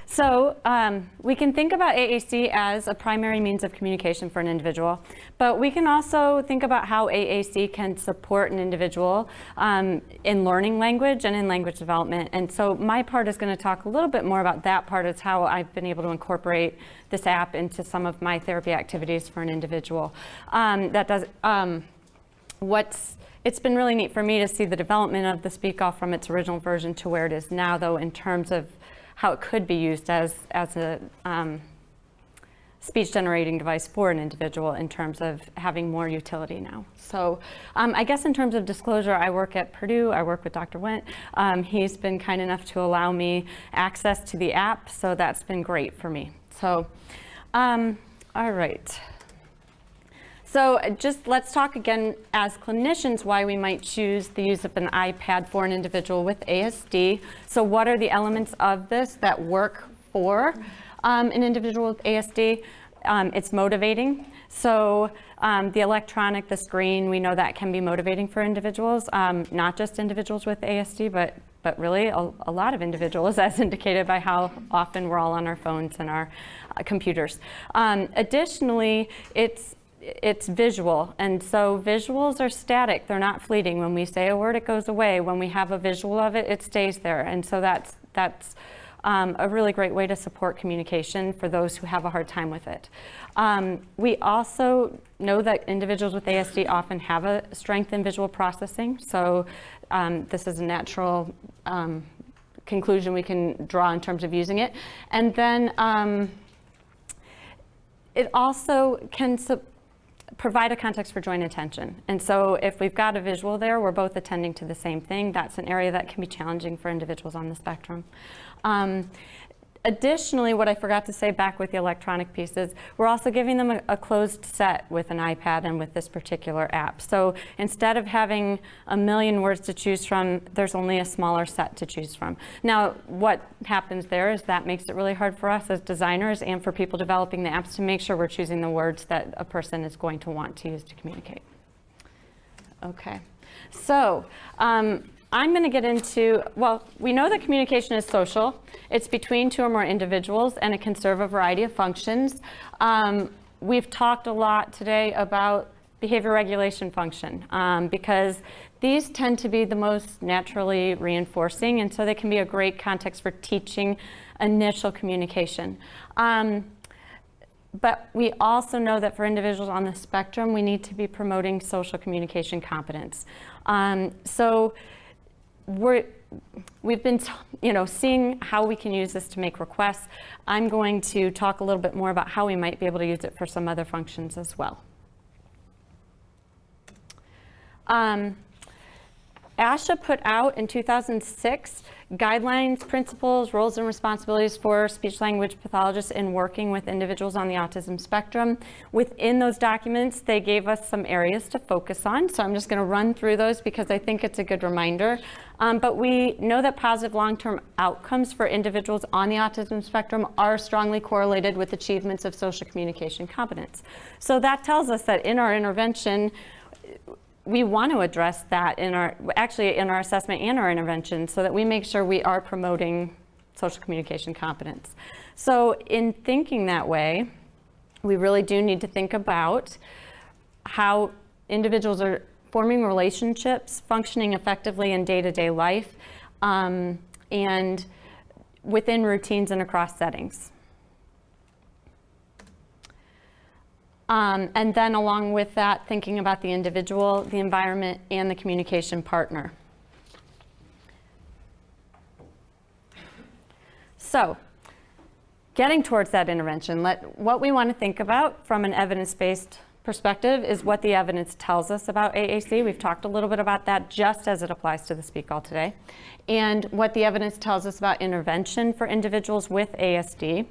So we can think about AAC as a primary means of communication for an individual, but we can also think about how AAC can support an individual in learning language and in language development. And so my part is going to talk a little bit more about that part. It's how I've been able to incorporate this app into some of my therapy activities for an individual. It's been really neat for me to see the development of the SPEAKall from its original version to where it is now, though, in terms of how it could be used as a speech generating device for an individual in terms of having more utility now. So I guess in terms of disclosure, I work at Purdue, I work with Dr. Wendt. He's been kind enough to allow me access to the app, so that's been great for me. So, all right. So just let's talk again as clinicians why we might choose the use of an iPad for an individual with ASD. So what are the elements of this that work for an individual with ASD? It's motivating. So the electronic, the screen, we know that can be motivating for individuals, not just individuals with ASD, but really a lot of individuals, as indicated by how often we're all on our phones and our computers. Additionally, it's visual, and so visuals are static, they're not fleeting. When we say a word, it goes away. When we have a visual of it, it stays there, and so that's a really great way to support communication for those who have a hard time with it. We also know that individuals with ASD often have a strength in visual processing, so this is a natural conclusion we can draw in terms of using it. And then it also can provide a context for joint attention. And so if we've got a visual there, we're both attending to the same thing. That's an area that can be challenging for individuals on the spectrum. Additionally, what I forgot to say back with the electronic pieces, we're also giving them a closed set with an iPad and with this particular app. So instead of having a million words to choose from, there's only a smaller set to choose from. Now, what happens there is that makes it really hard for us as designers and for people developing the apps to make sure we're choosing the words that a person is going to want to use to communicate. Okay, so I'm going to get into, well, we know that communication is social. It's between two or more individuals, and it can serve a variety of functions. We've talked a lot today about behavior regulation function because these tend to be the most naturally reinforcing, and so they can be a great context for teaching initial communication. But we also know that for individuals on the spectrum, we need to be promoting social communication competence. So we've been seeing how we can use this to make requests. I'm going to talk a little bit more about how we might be able to use it for some other functions as well. SHA put out in 2006 guidelines, principles, roles, and responsibilities for speech-language pathologists in working with individuals on the autism spectrum. Within those documents, they gave us some areas to focus on, so I'm just going to run through those because I think it's a good reminder. But we know that positive long-term outcomes for individuals on the autism spectrum are strongly correlated with achievements of social communication competence. So that tells us that in our intervention, we want to address that in our assessment and our intervention so that we make sure we are promoting social communication competence. So in thinking that way, we really do need to think about how individuals are forming relationships, functioning effectively in day-to-day life, and within routines and across settings. And then along with that, thinking about the individual, the environment, and the communication partner. So, getting towards that intervention, what we want to think about from an evidence-based perspective is what the evidence tells us about AAC. We've talked a little bit about that just as it applies to the SPEAKall today. And what the evidence tells us about intervention for individuals with ASD.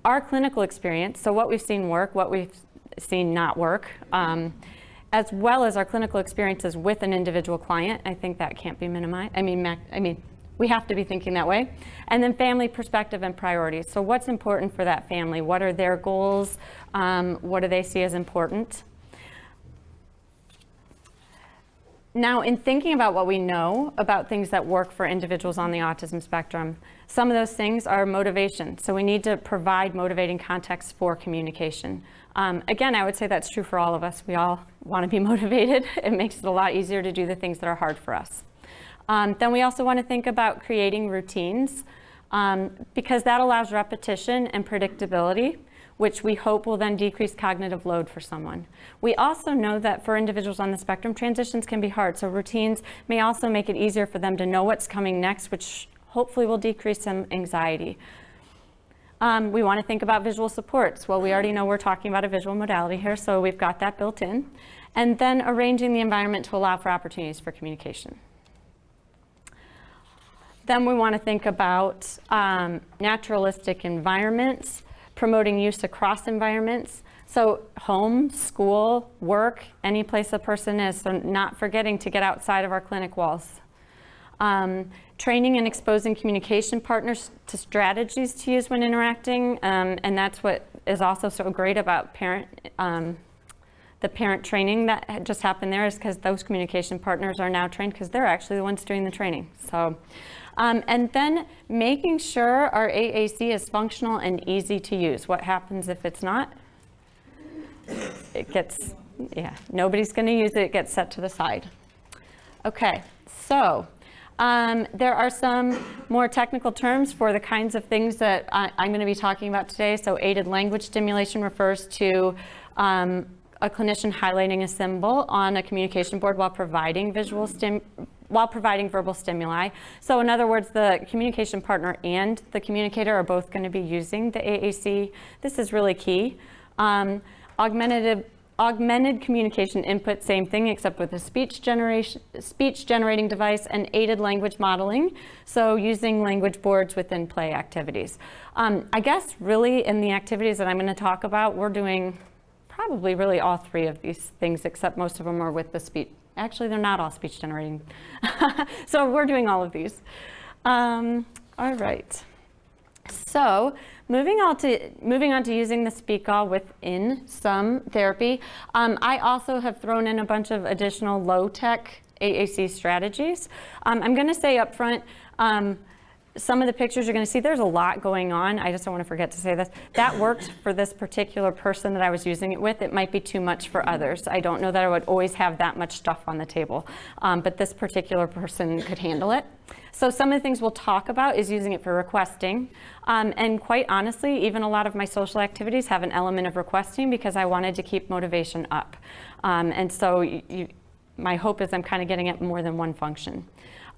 Our clinical experience, so what we've seen work, what we've seen not work, as well as our clinical experiences with an individual client. I think that can't be minimized. I mean, we have to be thinking that way. And then family perspective and priorities. So what's important for that family? What are their goals? What do they see as important? Now, in thinking about what we know about things that work for individuals on the autism spectrum, some of those things are motivation. So we need to provide motivating context for communication. Again, I would say that's true for all of us. We all want to be motivated. It makes it a lot easier to do the things that are hard for us. Then we also want to think about creating routines, because that allows repetition and predictability, which we hope will then decrease cognitive load for someone. We also know that for individuals on the spectrum, transitions can be hard, so routines may also make it easier for them to know what's coming next, which hopefully will decrease some anxiety. We want to think about visual supports. Well, we already know we're talking about a visual modality here, so we've got that built in. And then arranging the environment to allow for opportunities for communication. Then we want to think about naturalistic environments, promoting use across environments. So home, school, work, any place a person is, so not forgetting to get outside of our clinic walls. Training and exposing communication partners to strategies to use when interacting, and that's what is also so great about the parent training that just happened there, is because those communication partners are now trained because they're actually the ones doing the training. So, and then making sure our AAC is functional and easy to use. What happens if it's not? It gets, nobody's going to use it. It gets set to the side. Okay, so there are some more technical terms for the kinds of things that I'm going to be talking about today. So aided language stimulation refers to a clinician highlighting a symbol on a communication board while providing verbal stimuli. So in other words, the communication partner and the communicator are both going to be using the AAC. This is really key. Augmented communication input, same thing, except with a speech generating device, and aided language modeling, so using language boards within play activities. I guess really in the activities that I'm going to talk about, we're doing probably really all three of these things, except most of them are with the speech. Actually, they're not all speech generating. So we're doing all of these. All right. So moving on to using the SPEAKall within some therapy, I also have thrown in a bunch of additional low-tech AAC strategies. I'm going to say up front, some of the pictures you're going to see, there's a lot going on. I just don't want to forget to say this. That worked for this particular person that I was using it with. It might be too much for others. I don't know that I would always have that much stuff on the table, but this particular person could handle it. So some of the things we'll talk about is using it for requesting. And quite honestly, even a lot of my social activities have an element of requesting because I wanted to keep motivation up. And so my hope is I'm kind of getting at more than one function.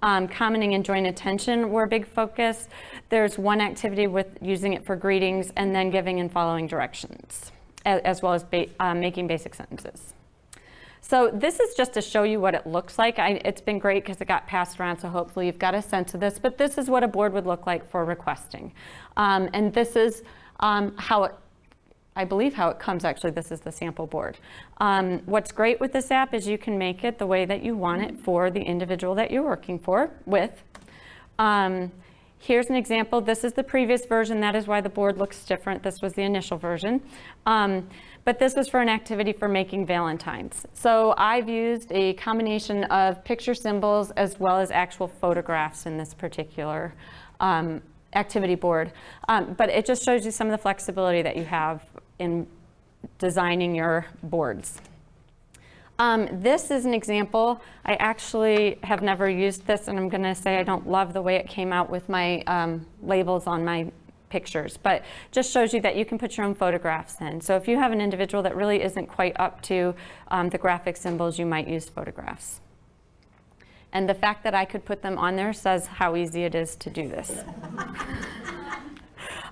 Commenting and joint attention were a big focus. There's one activity with using it for greetings and then giving and following directions, as well as making basic sentences. So this is just to show you what it looks like. It's been great because it got passed around, so hopefully you've got a sense of this, but this is what a board would look like for requesting. And this is I believe how it comes, actually. This is the sample board. What's great with this app is you can make it the way that you want it for the individual that you're working with. Here's an example. This is the previous version. That is why the board looks different. This was the initial version. But this was for an activity for making Valentines. So I've used a combination of picture symbols as well as actual photographs in this particular activity board. But it just shows you some of the flexibility that you have in designing your boards. This is an example. I actually have never used this, and I'm going to say I don't love the way it came out with my labels on my pictures, but just shows you that you can put your own photographs in. So if you have an individual that really isn't quite up to the graphic symbols, you might use photographs. And the fact that I could put them on there says how easy it is to do this.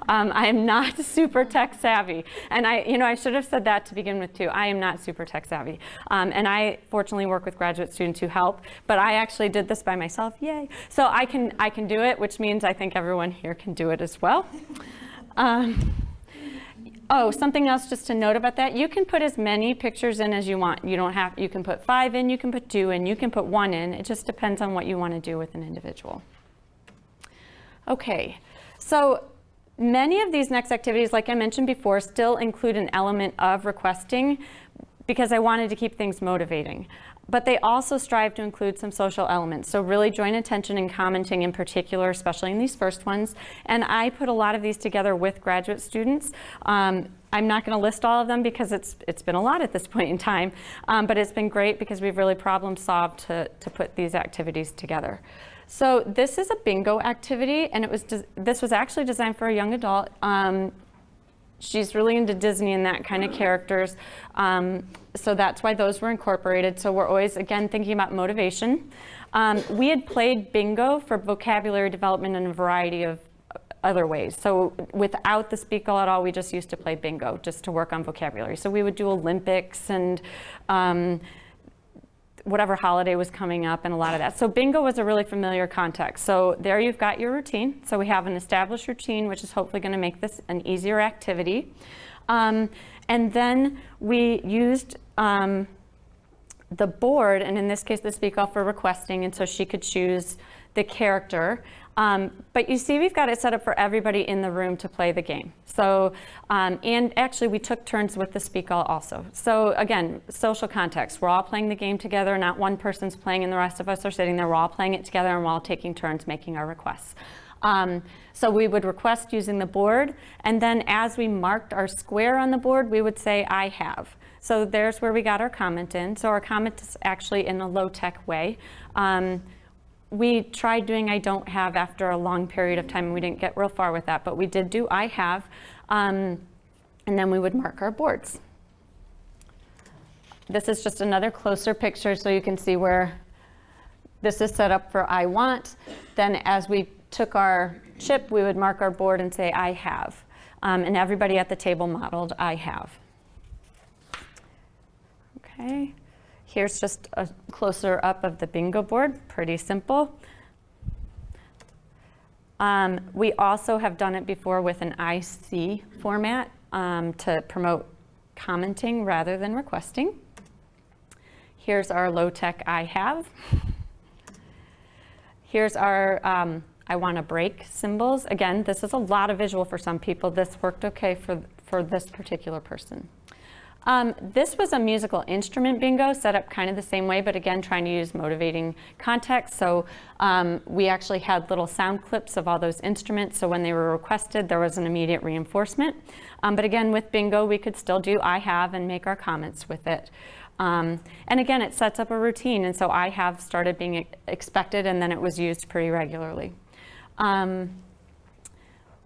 I am not super tech savvy, and I should have said that to begin with too. I am not super tech savvy, and I fortunately work with graduate students who help. But I actually did this by myself. Yay! So I can do it, which means I think everyone here can do it as well. Oh, something else just to note about that. You can put as many pictures in as you want. You can put 5 in, you can put 2 in, you can put 1 in. It just depends on what you want to do with an individual. Okay, so many of these next activities, like I mentioned before, still include an element of requesting, because I wanted to keep things motivating. But they also strive to include some social elements. So really joint attention and commenting in particular, especially in these first ones. And I put a lot of these together with graduate students. I'm not going to list all of them because it's been a lot at this point in time, but it's been great because we've really problem solved to put these activities together. So this is a bingo activity, and this was actually designed for a young adult. She's really into Disney and that kind of characters, so that's why those were incorporated. So we're always, again, thinking about motivation. We had played bingo for vocabulary development in a variety of other ways. So without the SPEAKall at all, we just used to play bingo just to work on vocabulary. So we would do Olympics and whatever holiday was coming up and a lot of that. So bingo was a really familiar context. So there you've got your routine. So we have an established routine, which is hopefully going to make this an easier activity. And then we used the board, and in this case the SPEAKall, for requesting, and so she could choose the character. But you see, we've got it set up for everybody in the room to play the game. So, and actually we took turns with the SPEAKall also. So again, social context. We're all playing the game together, not one person's playing and the rest of us are sitting there. We're all playing it together and we're all taking turns making our requests. So we would request using the board, and then as we marked our square on the board, we would say, I have. So there's where we got our comment in. So our comment is actually in a low-tech way. We tried doing I don't have after a long period of time, and we didn't get real far with that, but we did do I have, and then we would mark our boards. This is just another closer picture so you can see where this is set up for I want. Then as we took our chip, we would mark our board and say I have, and everybody at the table modeled I have. Okay. Here's just a closer up of the bingo board, pretty simple. We also have done it before with an IC format to promote commenting rather than requesting. Here's our low-tech I have. Here's our I want a break symbols. Again, this is a lot of visual for some people. This worked okay for this particular person. This was a musical instrument bingo set up kind of the same way, but again, trying to use motivating context. So we actually had little sound clips of all those instruments. So when they were requested, there was an immediate reinforcement. But again, with bingo, we could still do I have and make our comments with it. And again, it sets up a routine. And so I have started being expected, and then it was used pretty regularly.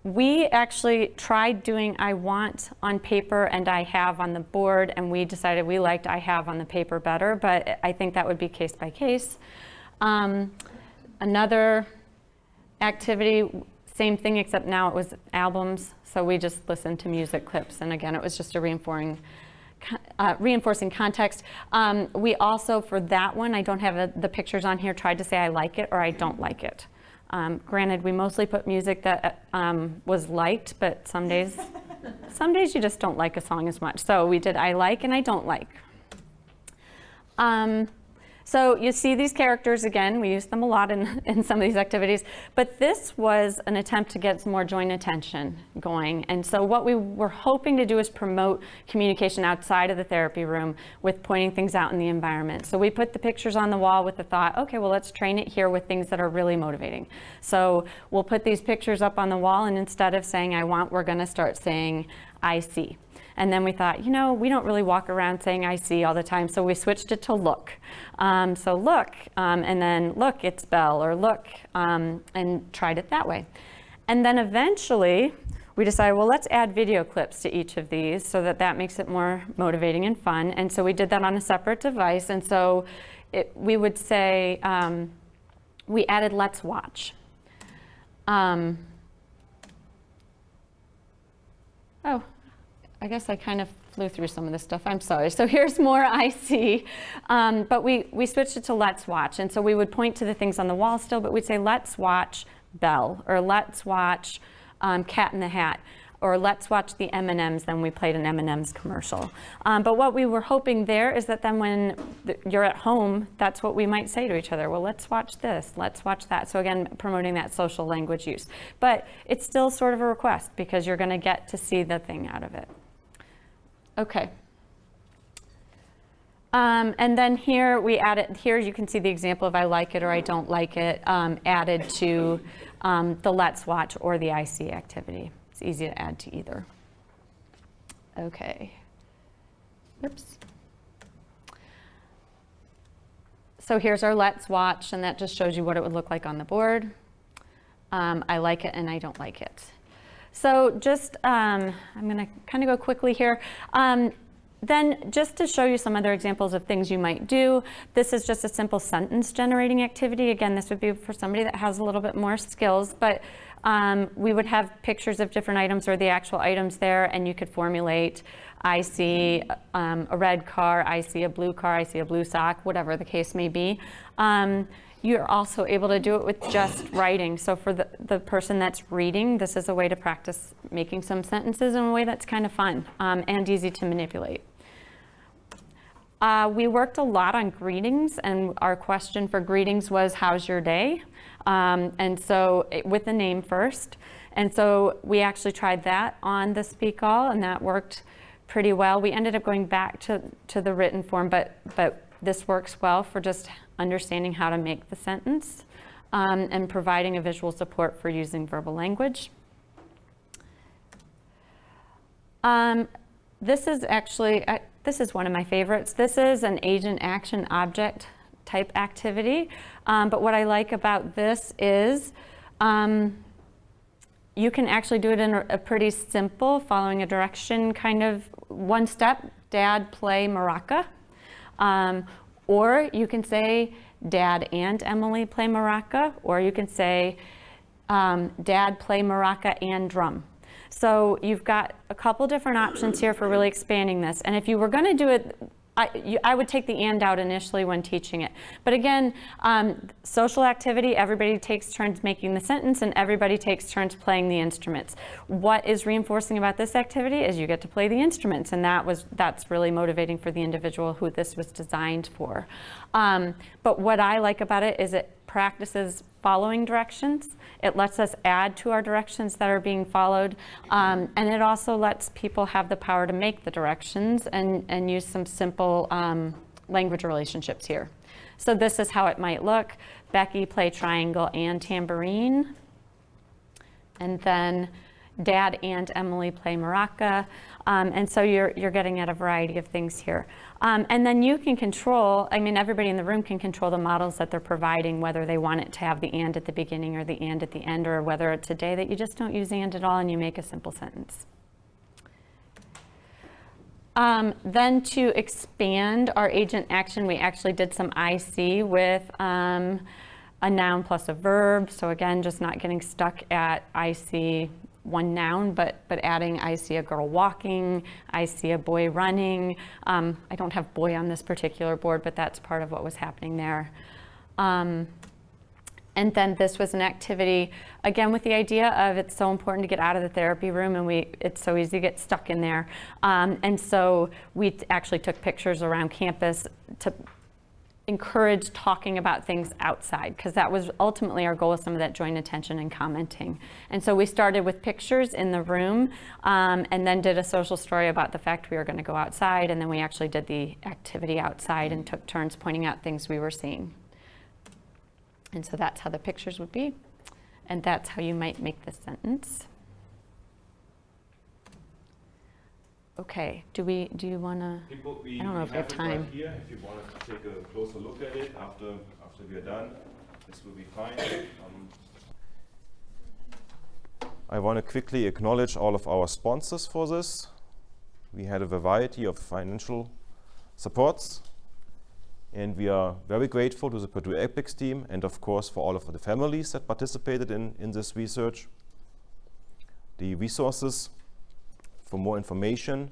We actually tried doing I want on paper and I have on the board, and we decided we liked I have on the paper better, but I think that would be case by case. Another activity, same thing, except now it was albums, so we just listened to music clips, and again, it was just a reinforcing context. We also, for that one, I don't have the pictures on here, tried to say I like it or I don't like it. Granted, we mostly put music that was liked, but some days you just don't like a song as much. So we did I like and I don't like. So you see these characters again, we use them a lot in some of these activities, but this was an attempt to get some more joint attention going. And so what we were hoping to do is promote communication outside of the therapy room with pointing things out in the environment. So we put the pictures on the wall with the thought, okay, well, let's train it here with things that are really motivating. So we'll put these pictures up on the wall, and instead of saying I want, we're gonna start saying I see. And then we thought, you know, we don't really walk around saying I see all the time, so we switched it to look. So look, and then look, it's Belle, or look, and tried it that way. And then eventually, we decided, well, let's add video clips to each of these so that that makes it more motivating and fun. And so we did that on a separate device. And so we would say, we added let's watch. Oh. I guess I kind of flew through some of this stuff. I'm sorry. So here's more I see. But we switched it to let's watch. And so we would point to the things on the wall still, but we'd say let's watch Belle, or let's watch Cat in the Hat, or let's watch the M&Ms. Then we played an M&Ms commercial. But what we were hoping there is that then when you're at home, that's what we might say to each other. Well, let's watch this, let's watch that. So again, promoting that social language use. But it's still sort of a request because you're going to get to see the thing out of it. Okay. And then here we added, here you can see the example of I like it or I don't like it added to the Let's Watch or the IC activity. It's easy to add to either. Okay. Oops. So here's our Let's Watch, and that just shows you what it would look like on the board. I like it and I don't like it. So just, I'm going to kind of go quickly here. Then just to show you some other examples of things you might do, this is just a simple sentence generating activity. Again, this would be for somebody that has a little bit more skills, but we would have pictures of different items or the actual items there, and you could formulate, I see a red car, I see a blue car, I see a blue sock, whatever the case may be. You're also able to do it with just writing. So for the person that's reading, this is a way to practice making some sentences in a way that's kind of fun and easy to manipulate. We worked a lot on greetings, and our question for greetings was, how's your day? And so with the name first. And so we actually tried that on the SPEAKall, and that worked pretty well. We ended up going back to the written form, but this works well for just understanding how to make the sentence and providing a visual support for using verbal language. This is actually, this is one of my favorites. This is an agent action object type activity. But what I like about this is you can actually do it in a pretty simple, following a direction kind of one step, Dad, play maraca. Or you can say, Dad and Emily play maraca, or you can say, Dad, play maraca and drum. So you've got a couple different options here for really expanding this. And if you were going to do it, I would take the and out initially when teaching it. But again, social activity, everybody takes turns making the sentence and everybody takes turns playing the instruments. What is reinforcing about this activity is you get to play the instruments, and that's really motivating for the individual who this was designed for. But what I like about it is it practices following directions. It lets us add to our directions that are being followed, and it also lets people have the power to make the directions and use some simple language relationships here. So this is how it might look. Becky, play triangle and tambourine. And then Dad and Emily play maraca. And so you're getting at a variety of things here. And then you can control, I mean, everybody in the room can control the models that they're providing, whether they want it to have the and at the beginning or the and at the end, or whether it's a day that you just don't use and at all and you make a simple sentence. Then to expand our agent action, we actually did some IC with a noun plus a verb. So again, just not getting stuck at IC one noun, but adding I see a girl walking, I see a boy running. I don't have boy on this particular board, but that's part of what was happening there. And then this was an activity, again, with the idea of it's so important to get out of the therapy room, and it's so easy to get stuck in there. And so we actually took pictures around campus to encourage talking about things outside, because that was ultimately our goal with some of that joint attention and commenting. And so we started with pictures in the room, and then did a social story about the fact we were going to go outside, and then we actually did the activity outside and took turns pointing out things we were seeing. And so that's how the pictures would be, and that's how you might make the sentence. Okay, do you want to, I don't know if we have time. Right here, if you want to take a closer look at it after we are done, this will be fine. I want to quickly acknowledge all of our sponsors for this. We had a variety of financial supports, and we are very grateful to the Purdue Apex team and of course for all of the families that participated in this research. The resources for more information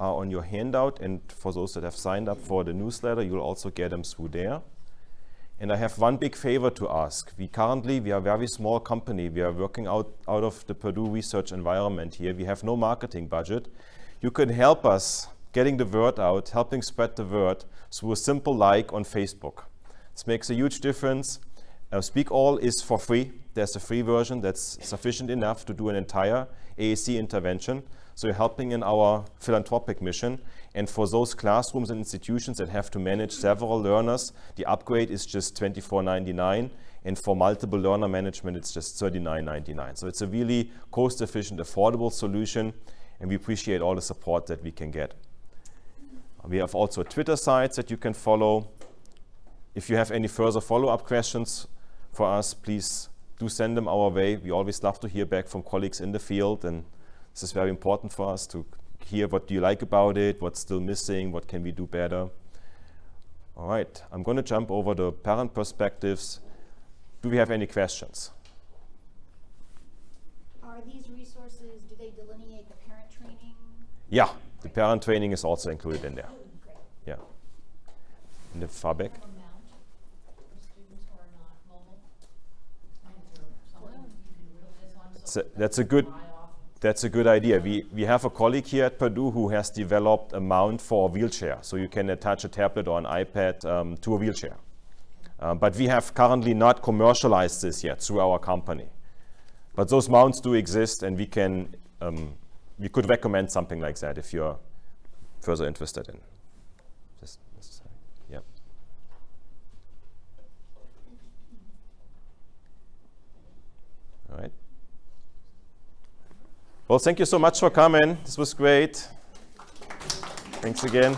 are on your handout, and for those that have signed up for the newsletter, you'll also get them through there. And I have one big favor to ask. We are a very small company. We are working out of the Purdue research environment here. We have no marketing budget. You can help us getting the word out, helping spread the word through a simple like on Facebook. This makes a huge difference. SPEAKall is for free. There's a free version that's sufficient enough to do an entire AAC intervention. So you're helping in our philanthropic mission. And for those classrooms and institutions that have to manage several learners, the upgrade is just $24.99. And for multiple learner management, it's just $39.99. So it's a really cost-efficient, affordable solution, and we appreciate all the support that we can get. We have also Twitter sites that you can follow. If you have any further follow-up questions for us, please do send them our way. We always love to hear back from colleagues in the field, and this is very important for us to hear what do you like about it, what's still missing, what can we do better. All right, I'm going to jump over the parent perspectives. Do we have any questions? Are these resources, do they delineate the parent training? Yeah, the parent training is also included in there. Great. Yeah. In the far back. Amount for students who are not mobile? Someone you can put this on so That's a good idea. We have a colleague here at Purdue who has developed a mount for a wheelchair, so you can attach a tablet or an iPad to a wheelchair. But we have currently not commercialized this yet through our company. But those mounts do exist, and we could recommend something like that if you're further interested in. Yeah. All right. Well, thank you so much for coming. This was great. Thanks again.